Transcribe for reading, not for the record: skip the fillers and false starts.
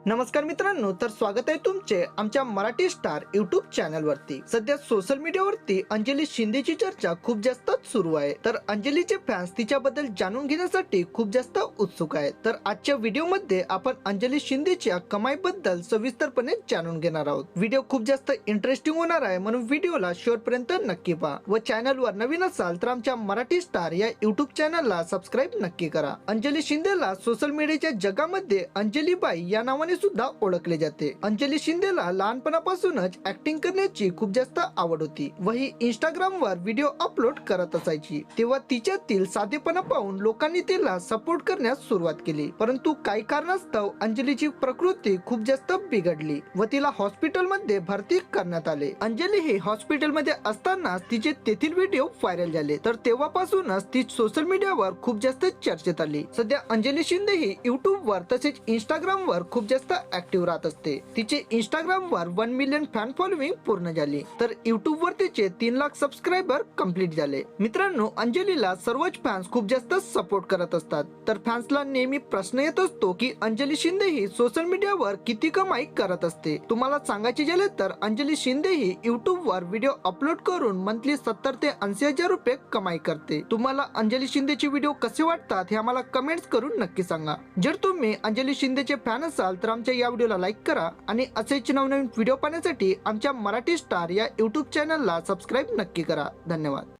नमस्कार मित्रांनो, तर स्वागत आहे तुमचे आमच्या मराठी स्टार युट्यूब चॅनल वरती। सध्या सोशल मीडियावरती अंजली शिंदेची चर्चा खूप जास्त सुरू आहे। तर अंजलीचे फॅन्स तिच्याबद्दल जाणून घेण्यासाठी खूप जास्त उत्सुक आहेत। तर आजच्या व्हिडिओमध्ये आपण अंजली शिंदेच्या कमाईबद्दल सविस्तरपणे जाणून घेणार आहोत। व्हिडिओ खूप जास्त इंटरेस्टिंग होणार आहे, म्हणून व्हिडिओला शेवटपर्यंत नक्की पहा व चॅनलवर नवीन असाल तर आमच्या मराठी स्टार या युट्यूब चॅनलला सबस्क्राईब नक्की करा। अंजली शिंदेला सोशल मीडियाच्या जगामध्ये अंजली बाई या नावाने सुद्धा ओळखले जाते। अंजली शिंदेला लहानपणापासूनच ऍक्टिंग करण्याची खूप जास्त आवड होती व ही इंस्टाग्राम वर व्हिडिओ अपलोड करत असायची। तेव्हा तिच्यातील साधेपणा पाहून लोकांनी तिला सपोर्ट करण्यास सुरुवात केली, परंतु काही कारणास्तव अंजलीची प्रकृती खूप जास्त बिघडली व तिला हॉस्पिटलमध्ये भरती करण्यात आले। अंजली ही हॉस्पिटलमध्ये असताना तिचे तेथील व्हिडिओ व्हायरल झाले, तर तेव्हापासूनच ती सोशल मीडियावर खूप जास्त चर्चेत आली। सध्या अंजली शिंदे ही युट्यूब वर तसेच इंस्टाग्राम वर खूप जास्त ऍक्टिव्ह राहत असते। तिचे इंस्टाग्राम वर 1 मिलियन फॅन फॉलोइंग पूर्ण झाली, तर युट्यूब वर तिचे 3 लाख सबस्क्रायबर कंप्लीट झाले। मित्रांनो, अंजलीला सर्वच फॅन्स खूप जास्त सपोर्ट करत असतात। तर फॅन्सला नेहमी प्रश्न येत असतो की अंजली शिंदे ही सोशल मीडियावर किती कमाई करत असते। तुम्हाला सांगायचे झाले तर अंजली शिंदे ही युट्यूब वर व्हिडिओ अपलोड करून मंथली 70 ते 80 हजार रुपये कमाई करते। तुम्हाला अंजली शिंदेचे व्हिडिओ कसे वाटतात हे आम्हाला कमेंट्स करून नक्की सांगा। जर तुम्ही अंजली शिंदेचे फॅन असाल तर आमच्या या व्हिडिओला लाईक करा आणि असेच नवनवीन व्हिडिओ पाहण्यासाठी आमच्या मराठी स्टार या युट्यूब चॅनलला सबस्क्राईब नक्की करा। धन्यवाद।